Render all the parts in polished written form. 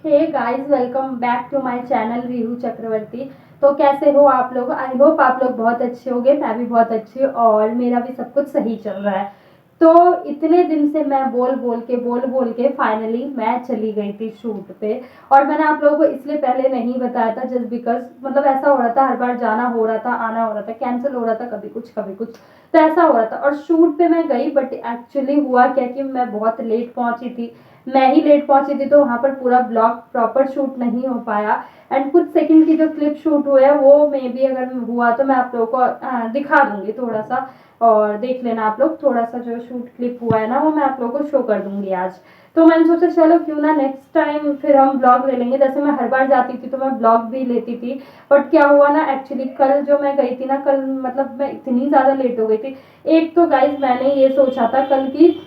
Hey guys, welcome back to my channel Rihu Chakraborty. तो कैसे हो आप लोग? आई होप आप लोग बहुत अच्छे होंगे। मैं भी बहुत अच्छी हूँ और मेरा भी सब कुछ सही चल रहा है। तो इतने दिन से मैं बोल बोल के फाइनली मैं चली गई थी शूट पे। और मैंने आप लोगों को इसलिए पहले नहीं बताया था जस्ट बिकॉज मतलब ऐसा हो रहा था, हर बार जाना हो रहा था, आना हो रहा था, कैंसिल हो रहा था, कभी कुछ तो ऐसा हो रहा था। और शूट पे मैं गई बट एक्चुअली हुआ क्या कि मैं बहुत लेट पहुंची थी। मैं ही लेट पहुंची थी तो वहाँ पर पूरा ब्लॉग प्रॉपर शूट नहीं हो पाया। एंड कुछ सेकंड की जो क्लिप शूट हुए हैं वो मे बी अगर हुआ तो मैं आप लोगों को दिखा दूंगी थोड़ा सा। और देख लेना आप लोग, थोड़ा सा जो शूट क्लिप हुआ है ना वो मैं आप लोगों को शो कर दूंगी आज। तो मैंने सोचा चलो क्यों ना नेक्स्ट टाइम फिर हम ब्लॉग ले लेंगे। जैसे मैं हर बार जाती थी तो मैं ब्लॉग भी लेती थी। बट क्या हुआ ना, एक्चुअली कल जो मैं गई थी ना, कल मतलब मैं इतनी ज़्यादा लेट हो गई थी। एक तो गाइज मैंने ये सोचा था कल की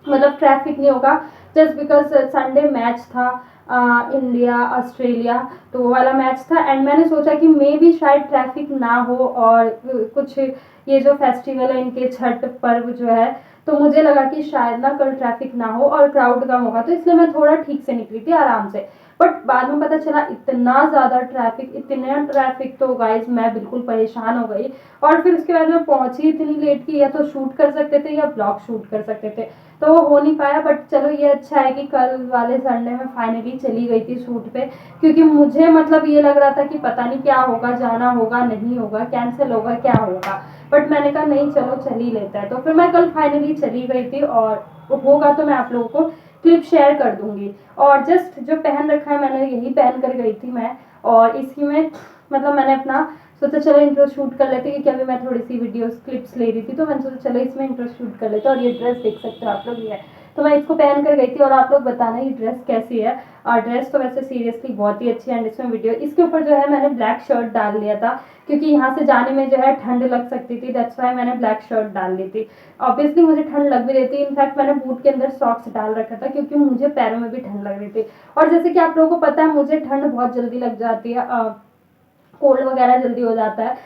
मतलब ट्रैफिक नहीं होगा जस्ट बिकॉज संडे मैच था, इंडिया ऑस्ट्रेलिया, तो वो वाला मैच था। एंड मैंने सोचा कि मे भी शायद ट्रैफिक ना हो और कुछ ये जो फेस्टिवल है इनके छठ पर्व जो है, तो मुझे लगा कि शायद ना कल ट्रैफिक ना हो और क्राउड कम होगा, तो इसलिए मैं थोड़ा ठीक से निकली थी आराम से। बट बाद में पता चला इतना ज़्यादा ट्रैफिक, इतना ट्रैफिक, तो गाइज मैं बिल्कुल परेशान हो गई। और फिर उसके बाद मैं पहुंची इतनी लेट की, या तो शूट कर सकते थे या ब्लॉग शूट कर सकते थे, तो वो हो नहीं पाया। बट चलो ये अच्छा है कि कल वाले संडे में फाइनली चली गई थी शूट पे। क्योंकि मुझे मतलब ये लग रहा था कि पता नहीं क्या होगा, जाना होगा नहीं होगा, कैंसिल होगा क्या होगा। बट मैंने कहा नहीं चलो चल ही लेता है, तो फिर मैं कल फाइनली चली गई थी। और होगा तो मैं आप लोगों को क्लिप शेयर कर दूंगी। और जस्ट जो पहन रखा है मैंने यही पहन कर गई थी मैं। और इसी में मतलब मैंने अपना सोचा चलो इंट्रो शूट कर लेते, क्योंकि अभी मैं थोड़ी सी वीडियोस क्लिप्स ले रही थी, तो मैंने सोचा चलो इसमें इंट्रो शूट कर लेते। और ये ड्रेस देख सकते हो आप लोग, ये है। तो मैं इसको पहन कर गई थी और आप लोग बताना ये ड्रेस कैसी है। और ड्रेस तो वैसे सीरियसली बहुत ही अच्छी है। एंड इसमें वीडियो इसके ऊपर जो है मैंने ब्लैक शर्ट डाल लिया था, क्योंकि यहाँ से जाने में जो है ठंड लग सकती थी, दैट्स वाई मैंने ब्लैक शर्ट डाल ली थी। ऑब्वियसली मुझे ठंड लग भी रही थी, इनफैक्ट मैंने बूट के अंदर सॉक्स डाल रखा था क्योंकि मुझे पैरों में भी ठंड लग रही थी। और जैसे कि आप लोगों को पता है मुझे ठंड बहुत जल्दी लग जाती है, कोल्ड वगैरह जल्दी हो जाता है,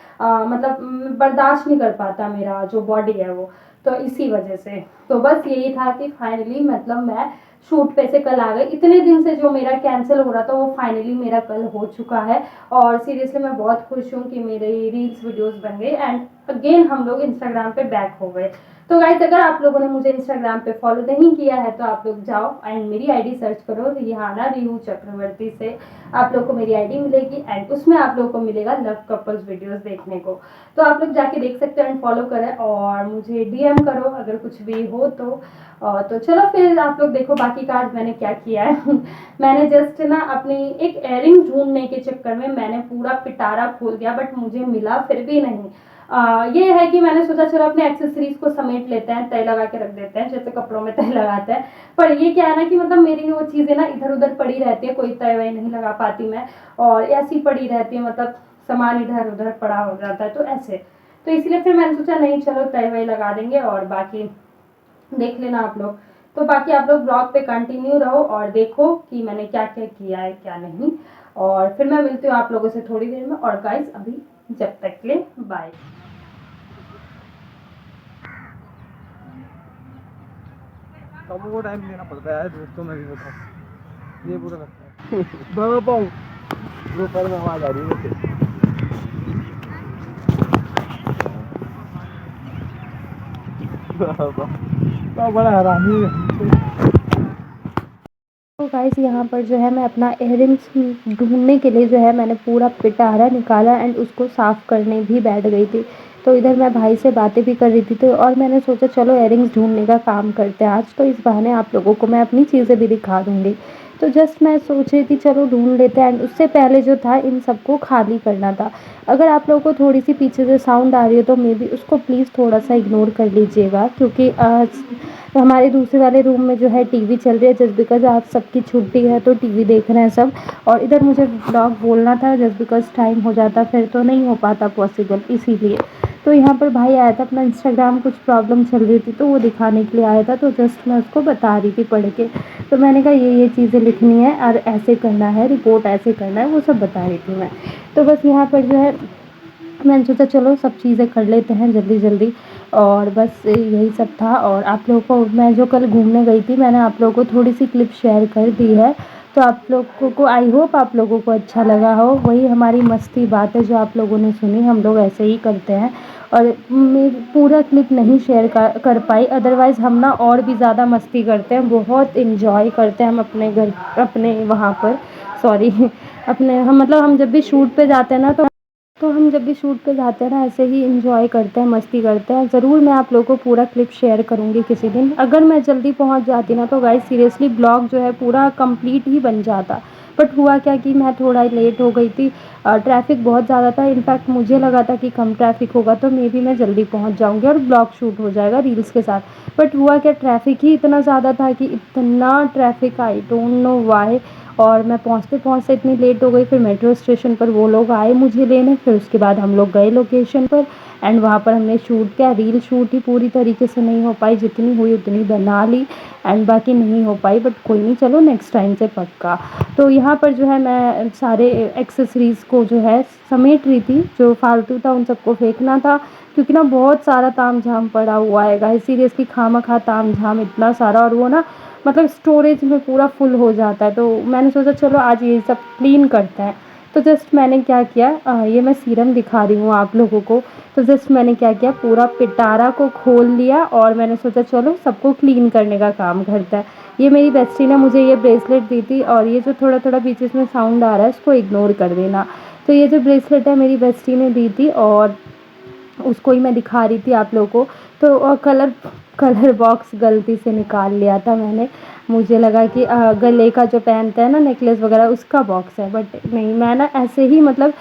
मतलब बर्दाश्त नहीं कर पाता मेरा जो बॉडी है वो। तो इसी वजह से तो बस यही था कि फाइनली मतलब मैं शूट पे से कल आ गई। इतने दिन से जो मेरा कैंसिल हो रहा था वो फाइनली मेरा कल हो चुका है। और सीरियसली मैं बहुत खुश हूँ कि मेरे रील्स वीडियोस बन गए एंड अगेन हम लोग इंस्टाग्राम पे बैक हो गए। तो गाइस अगर आप लोगों ने मुझे इंस्टाग्राम पे फॉलो नहीं किया है तो आप लोग जाओ एंड मेरी आईडी सर्च करो रिहाना रिहू चक्रवर्ती से। आप लोग को मेरी आईडी मिलेगी एंड उसमें आप लोग को मिलेगा लव कपल्स वीडियोस देखने को। तो आप लोग जाके देख सकते हो एंड फॉलो करें और मुझे डीएम करो अगर कुछ भी हो तो। तो चलो फिर आप लोग देखो बाकी का आज मैंने क्या किया है। मैंने जस्ट ना अपनी एक एयरिंग ढूंढने के चक्कर में मैंने पूरा पिटारा खोल दिया बट मुझे मिला फिर भी नहीं। ये है कि मैंने सोचा चलो अपने एक्सेसरीज को समेट लेते हैं, तय लगा के रख देते हैं जैसे कपड़ों में तय लगाते हैं। पर ये क्या है ना कि मतलब मेरी वो चीज़ें ना इधर उधर पड़ी रहती है, कोई तय वय नहीं लगा पाती मैं। और ऐसी पड़ी रहती है, मतलब सामान इधर उधर पड़ा हो जाता है तो ऐसे। तो इसलिए फिर मैंने सोचा नहीं चलो तय वय लगा देंगे और बाकी देख लेना आप लोग। तो बाकी आप लोग ब्लॉग पे कंटिन्यू रहो और देखो कि मैंने क्या क्या किया है क्या नहीं। और फिर मैं मिलती हूँ आप लोगों से थोड़ी देर में। और गाइस अभी जब तक के लिए बाय। सबको को टाइम देना पड़ता है दोस्तों में भी होता है ये बुरा लगता है। बाबा पाऊँ दोपहर में आवाज आ रही है मुझे। बाबा तो बड़ा हरामी है। तो गाइस यहाँ पर जो है मैं अपना इयररिंग्स ढूंढने के लिए जो है मैंने पूरा पिटारा निकाला एंड उसको साफ़ करने भी बैठ गई थी। तो इधर मैं भाई से बातें भी कर रही थी, तो और मैंने सोचा चलो इयररिंग्स ढूंढने का काम करते हैं आज, तो इस बहाने आप लोगों को मैं अपनी चीज़ें भी दिखा दूँगी। तो जस्ट मैं सोच रही थी चलो ढूंढ लेते हैं एंड उससे पहले जो था इन सबको खाली करना था। अगर आप लोगों को थोड़ी सी पीछे से साउंड आ रही है तो मे बी उसको प्लीज़ थोड़ा सा इग्नोर कर लीजिएगा, क्योंकि आज हमारे दूसरे वाले रूम में जो है टीवी चल रही है जस्ट बिकॉज आज सबकी छुट्टी है तो टीवी देख रहे हैं सब। और इधर मुझे ब्लॉग बोलना था जस्ट बिकॉज टाइम हो जाता फिर तो नहीं हो पाता पॉसिबल, इसीलिए। तो यहाँ पर भाई आया था, अपना इंस्टाग्राम कुछ प्रॉब्लम चल रही थी तो वो दिखाने के लिए आया था, तो जस्ट मैं उसको बता रही थी पढ़ के। तो मैंने कहा ये चीज़ें लिखनी है और ऐसे करना है, रिपोर्ट ऐसे करना है, वो सब बता रही थी मैं। तो बस यहाँ पर जो है मैंने सोचा चलो सब चीज़ें कर लेते हैं जल्दी जल्दी। और बस यही सब था। और आप लोगों को मैं जो कल घूमने गई थी मैंने आप लोगों को थोड़ी सी क्लिप शेयर कर दी है। तो आप लोगों को आई होप आप लोगों को अच्छा लगा हो। वही हमारी मस्ती बात है जो आप लोगों ने सुनी, हम लोग ऐसे ही करते हैं। और मैं पूरा क्लिप नहीं शेयर कर पाई, अदरवाइज़ हम ना और भी ज़्यादा मस्ती करते हैं, बहुत इन्जॉय करते हैं हम अपने घर, अपने वहाँ पर, सॉरी अपने हम मतलब हम जब भी शूट पे जाते हैं ना, तो हम जब भी शूट पे जाते हैं ना ऐसे ही इंजॉय करते हैं, मस्ती करते हैं। ज़रूर मैं आप लोगों को पूरा क्लिप शेयर करूँगी किसी दिन। अगर मैं जल्दी पहुँच जाती ना तो गाइस सीरियसली ब्लॉग जो है पूरा कंप्लीट ही बन जाता। बट हुआ क्या कि मैं थोड़ा लेट हो गई थी, ट्रैफ़िक बहुत ज़्यादा था। इनफैक्ट मुझे लगा था कि कम ट्रैफ़िक होगा तो मे बी मैं जल्दी पहुँच जाऊँगी और ब्लॉग शूट हो जाएगा रील्स के साथ। बट हुआ क्या, ट्रैफ़िक ही इतना ज़्यादा था कि इतना traffic, I don't know why. और मैं पहुँचते-पहुँचते इतनी लेट हो गई। फिर मेट्रो स्टेशन पर वो लोग आए मुझे लेने, फिर उसके बाद हम लोग गए लोकेशन पर एंड वहाँ पर हमने शूट किया। रील शूट ही पूरी तरीके से नहीं हो पाई, जितनी हुई उतनी बना ली एंड बाकी नहीं हो पाई, बट कोई नहीं, चलो नेक्स्ट टाइम से पक्का। तो यहाँ पर जो है मैं सारे एक्सेसरीज़ को जो है समेट रही थी, जो फालतू था उन सबको फेंकना था, क्योंकि ना बहुत सारा तामझाम पड़ा हुआ है गाइस, सीरियसली खामखा तामझाम इतना सारा, और वो ना मतलब स्टोरेज में पूरा फुल हो जाता है। तो मैंने सोचा चलो आज ये सब क्लीन करते हैं। तो जस्ट मैंने क्या किया, ये मैं सीरम दिखा रही हूँ आप लोगों को। तो जस्ट मैंने क्या किया, पूरा पिटारा को खोल लिया और मैंने सोचा चलो सबको क्लीन करने का काम करता है। ये मेरी बेस्टी ने मुझे ये ब्रेसलेट दी थी, और ये जो थोड़ा थोड़ा बीच में साउंड आ रहा है इसको इग्नोर कर देना। तो ये जो ब्रेसलेट है मेरी बेस्टी ने दी थी, और उसको ही मैं दिखा रही थी आप लोगों को। तो कलर कलर बॉक्स गलती से निकाल लिया था मैंने। मुझे लगा कि गले का जो पहनते हैं ना नेकलेस वगैरह उसका बॉक्स है, बट नहीं, मैं ना ऐसे ही मतलब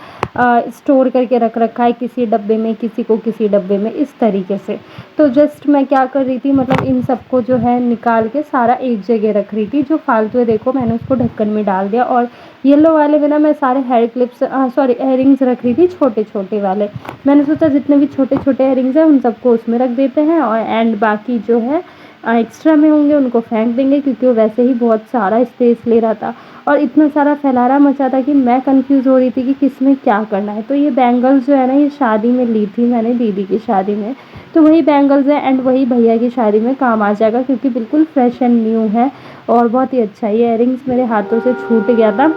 स्टोर करके रख रखा है, किसी डब्बे में किसी को किसी डब्बे में, इस तरीके से। तो जस्ट मैं क्या कर रही थी, मतलब इन सबको जो है निकाल के सारा एक जगह रख रही थी। जो फालतू है देखो मैंने उसको ढक्कन में डाल दिया, और येलो वाले में ना मैं सारे हेयर क्लिप्स सॉरी इयररिंग्स रख रही थी, छोटे छोटे वाले। मैंने सोचा जितने भी छोटे छोटे इयररिंग्स हैं उन सबको उसमें रख देते हैं, और एंड बाकी जो है एक्स्ट्रा में होंगे उनको फेंक देंगे, क्योंकि वो वैसे ही बहुत सारा स्पेस ले रहा था और इतना सारा फैलारा मचा था कि मैं कंफ्यूज हो रही थी कि किस में क्या करना है। तो ये बैंगल्स जो है ना, ये शादी में ली थी मैंने, दीदी की शादी में, तो वही बैंगल्स है एंड वही भैया की शादी में काम आ जाएगा, क्योंकि बिल्कुल फ्रेश एंड न्यू है और बहुत ही अच्छा। ये इयररिंग्स मेरे हाथों से छूट गया था,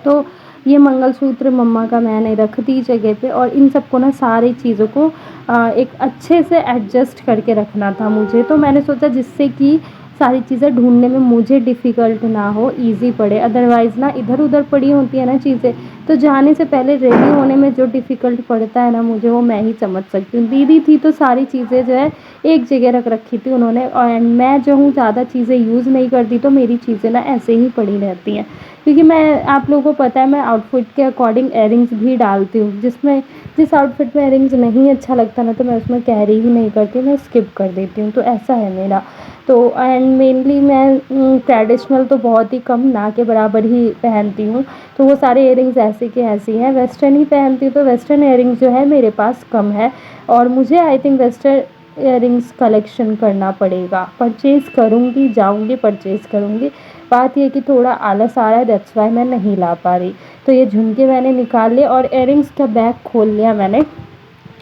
तो ये मंगलसूत्र मम्मा का मैंने रख दी जगह पे, और इन सबको ना सारी चीज़ों को एक अच्छे से एडजस्ट करके रखना था मुझे। तो मैंने सोचा जिससे कि सारी चीज़ें ढूंढने में मुझे डिफ़िकल्ट ना हो, इजी पड़े। अदरवाइज़ ना इधर उधर पड़ी होती है ना चीज़ें, तो जाने से पहले रेडी होने में जो डिफ़िकल्ट पड़ता है ना मुझे, वो मैं ही समझ सकती हूँ। दीदी थी तो सारी चीज़ें जो है एक जगह रख रखी थी उन्होंने, और मैं जो हूँ ज़्यादा चीज़ें यूज़ नहीं करती, तो मेरी चीज़ें ना ऐसे ही पड़ी रहती हैं। क्योंकि मैं, आप लोगों को पता है, मैं आउटफिट के अकॉर्डिंग इयररिंग्स भी डालती हूँ, जिस आउटफिट में इयररिंग्स नहीं अच्छा लगता ना तो मैं उसमें कैरी ही नहीं करती, मैं स्किप कर देती हूँ। तो ऐसा है मेरा। तो एंड मेनली मैं ट्रेडिशनल तो बहुत ही कम, ना के बराबर ही पहनती हूँ। तो वो सारे इयररिंग्स ऐसे के ऐसी हैं। वेस्टर्न ही पहनती हूँ, तो वेस्टर्न इयररिंग्स जो है मेरे पास कम है, और मुझे I think western earrings collection करना पड़ेगा। परचेज़ करूँगी, जाऊँगी परचेज़ करूँगी। बात ये कि थोड़ा आलस आ रहा है, दैट्स वाई मैं नहीं ला पा रही। तो ये झुमके मैंने निकाल लिए और इयररिंग्स का बैग खोल लिया मैंने।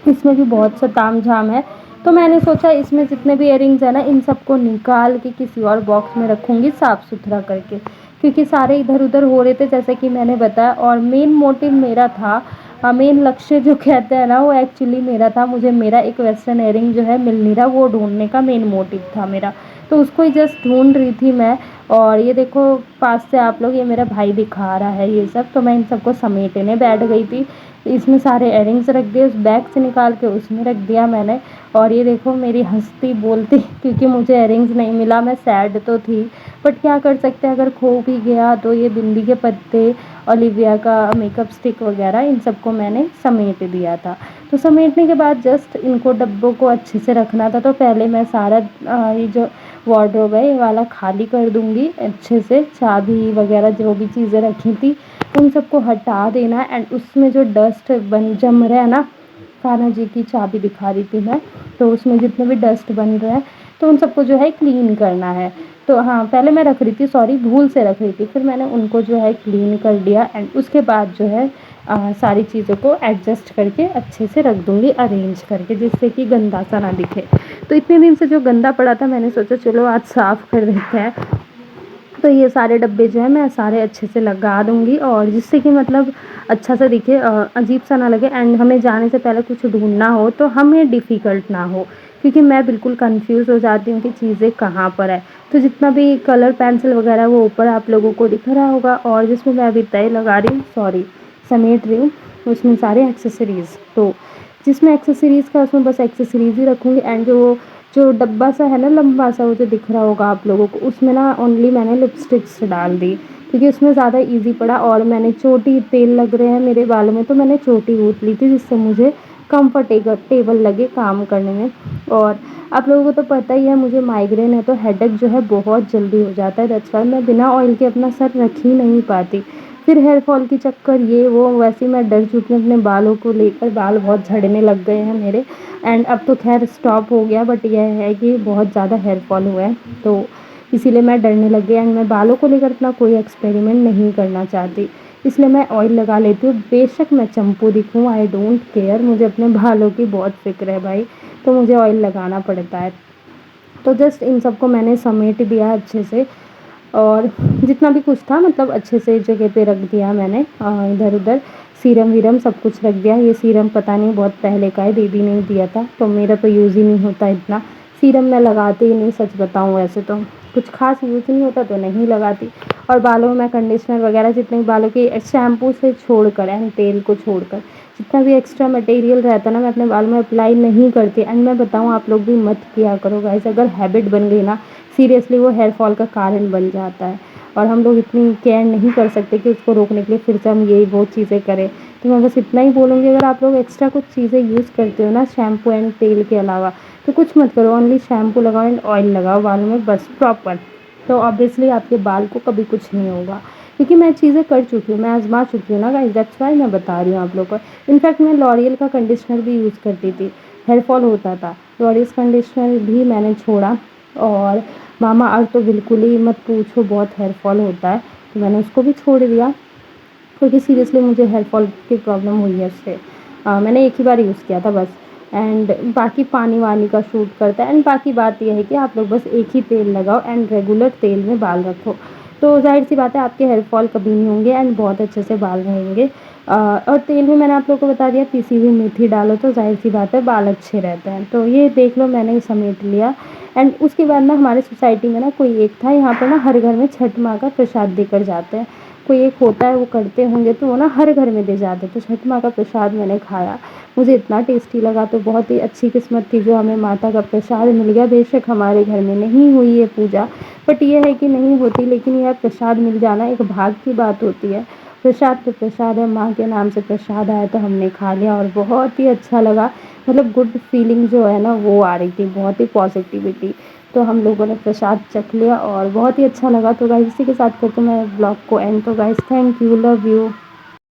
इसमें भी बहुत सा तामझाम है, तो मैंने सोचा इसमें जितने भी इयररिंग्स हैं ना इन सबको निकाल के किसी और बॉक्स में रखूँगी साफ़ सुथरा करके, क्योंकि सारे इधर उधर हो रहे थे जैसे कि मैंने बताया। और मेन मोटिव मेरा था, मेन लक्ष्य जो कहते हैं ना, वो एक्चुअली मेरा था, मुझे मेरा एक वेस्टर्न इयररिंग जो है मिल नहीं रहा, वो ढूंढने का मेन मोटिव था मेरा। तो उसको ही जस्ट ढूंढ रही थी मैं। और ये देखो पास से आप लोग, ये मेरा भाई दिखा रहा है ये सब, तो मैं इन सबको समेटने बैठ गई थी। इसमें सारे इयररिंग्स रख दिए, उस बैग से निकाल के उसमें रख दिया मैंने। और ये देखो मेरी हंसती बोलती क्योंकि मुझे इयररिंग्स नहीं मिला, मैं सैड तो थी, बट क्या कर सकते हैं, अगर खो भी गया तो ये बिंदी के पत्ते, ओलिविया का मेकअप स्टिक वगैरह, इन सबको मैंने समेट दिया था। तो समेटने के बाद जस्ट इनको डब्बों को अच्छे से रखना था। तो पहले मैं सारा ये जो वार्डरोब है ये वाला खाली कर दूँगी अच्छे से, चाबी वगैरह जो भी चीज़ें रखी थी उन सबको हटा देना। एंड उसमें जो डस्ट जम रहा है ना, कान्हा जी की चाबी दिखा रही थी मैं, तो उसमें जितने भी डस्ट बन रहे हैं तो उन सबको जो है क्लीन करना है। तो हाँ, पहले मैं रख रही थी, सॉरी भूल से रख रही थी, फिर मैंने उनको जो है क्लीन कर दिया। एंड उसके बाद जो है सारी चीज़ों को एडजस्ट करके अच्छे से रख दूँगी अरेंज करके, जिससे कि गंदा सा ना दिखे। तो इतने दिन से जो गंदा पड़ा था मैंने सोचा चलो आज साफ़ कर देते हैं। तो ये सारे डब्बे जो है मैं सारे अच्छे से लगा दूँगी, और जिससे कि मतलब अच्छा सा दिखे, अजीब सा ना लगे, एंड हमें जाने से पहले कुछ ढूँढना हो तो हमें डिफ़िकल्ट ना हो, क्योंकि मैं बिल्कुल कन्फ्यूज़ हो जाती हूँ कि चीज़ें कहाँ पर है। तो जितना भी कलर पेंसिल वगैरह है वो ऊपर आप लोगों को दिख रहा होगा, और जिसमें मैं अभी तय लगा रही हूँ, सॉरी समेट रही हूँ, उसमें सारे एक्सेसरीज़। तो जिसमें एक्सेसरीज़ का, उसमें बस एक्सेसरीज़ ही रखूँगी, एंड जो डब्बा सा है ना लंबा सा, वो जो दिख रहा होगा आप लोगों को, उसमें ना ओनली मैंने लिपस्टिक्स डाल दी, क्योंकि उसमें ज़्यादा ईज़ी पड़ा, और मैंने चोटी, तेल लग रहे हैं मेरे बालों में, तो मैंने चोटी गूँथ ली थी, जिससे मुझे टेबल लगे काम करने में। और आप लोगों को तो पता ही है मुझे माइग्रेन है, तो हेडेक जो है बहुत जल्दी हो जाता है, दैट्स व्हाई मैं बिना ऑयल के अपना सर रख ही नहीं पाती। फिर हेयर फॉल की चक्कर, ये वो, वैसे ही मैं डर चुकी हूँ अपने बालों को लेकर, बाल बहुत झड़ने लग गए हैं मेरे, एंड अब तो खैर स्टॉप हो गया, बट यह है कि बहुत ज़्यादा हेयर फॉल हुआ है, तो इसीलिए मैं डरने लग गई, एंड मैं बालों को लेकर अपना कोई एक्सपेरिमेंट नहीं करना चाहती, इसलिए मैं ऑयल लगा लेती हूँ। बेशक मैं चंपू दिखूँ, आई डोंट केयर, मुझे अपने बालों की बहुत फ़िक्र है भाई, तो मुझे ऑयल लगाना पड़ता है। तो जस्ट इन सबको मैंने समेट दिया अच्छे से, और जितना भी कुछ था मतलब अच्छे से जगह पे रख दिया मैंने, इधर उधर सीरम वीरम सब कुछ रख दिया। ये सीरम पता नहीं बहुत पहले का है, दीदी ने दिया था, तो मेरा तो यूज़ ही नहीं होता इतना सीरम, मैं लगाती ही नहीं, सच बताऊँ वैसे तो कुछ खास यूज़ नहीं होता तो नहीं लगाती। और बालों में मैं कंडीशनर वगैरह जितने भी बालों के शैम्पू से छोड़कर एंड तेल को छोड़कर जितना भी एक्स्ट्रा मटेरियल रहता है ना, मैं अपने बाल में अप्लाई नहीं करती। एंड मैं बताऊँ, आप लोग भी मत किया करो गाइस, अगर हैबिट बन गई ना, सीरियसली वो हेयर फॉल का कारण बन जाता है, और हम लोग इतनी केयर नहीं कर सकते कि उसको रोकने के लिए फिर से हम ये वो चीज़ें करें। तो मैं बस इतना ही बोलूँगी, अगर आप लोग एक्स्ट्रा कुछ चीज़ें यूज़ करते हो ना शैम्पू एंड तेल के अलावा, तो कुछ मत करो, ओनली शैम्पू लगाओ एंड ऑयल लगाओ बालों में, बस प्रॉपर। तो ऑब्वियसली आपके बाल को कभी कुछ नहीं होगा, क्योंकि मैं चीज़ें कर चुकी हूँ, मैं आज़मा चुकी हूँ ना गाइस, दैट्स व्हाई मैं बता रही हूँ आप लोगों को। इनफैक्ट मैं लॉरियल का कंडीशनर भी यूज़ करती थी, हेयर फॉल होता था, लॉरियल कंडीशनर भी मैंने छोड़ा, और मामा अर्थ तो बिल्कुल ही मत पूछो, बहुत हेयर फॉल होता है, तो मैंने उसको भी छोड़ दिया, क्योंकि सीरियसली मुझे हेयर फॉल की प्रॉब्लम हुई है उससे। मैंने एक ही बार यूज़ किया था बस, एंड बाकी पानी वानी का शूट करता है, एंड बाकी बात यह है कि आप लोग बस एक ही तेल लगाओ एंड रेगुलर तेल में बाल रखो, तो ज़ाहिर सी बात है आपके हेयर फॉल कभी नहीं होंगे, एंड बहुत अच्छे से बाल रहेंगे। और तेल में मैंने आप लोगों को बता दिया, पिसी हुई मेथी डालो तो ज़ाहिर सी बात है बाल अच्छे रहते हैं। तो ये देख लो, मैंने ही समेट लिया। एंड उसके बाद ना हमारे सोसाइटी में ना कोई एक था, यहाँ पर ना हर घर में छठ माँ का प्रसाद देकर जाते हैं, कोई एक होता है वो करते होंगे, तो वो ना हर घर में दे जाते, तो छठ माँ का प्रसाद मैंने खाया, मुझे इतना टेस्टी लगा, तो बहुत ही अच्छी किस्मत थी जो हमें माता का प्रसाद मिल गया। बेशक हमारे घर में नहीं हुई है पूजा, बट ये है कि नहीं होती, लेकिन यह प्रसाद मिल जाना एक भाग की बात होती है। प्रसाद तो प्रसाद है, माँ के नाम से प्रसाद आया तो हमने खा लिया, और बहुत ही अच्छा लगा, मतलब गुड फीलिंग जो है ना वो आ रही थी, बहुत ही पॉजिटिविटी। तो हम लोगों ने प्रसाद चख लिया और बहुत ही अच्छा लगा। तो गाइस इसी के साथ करके मैं ब्लॉग को एंड। तो guys thank you, love you.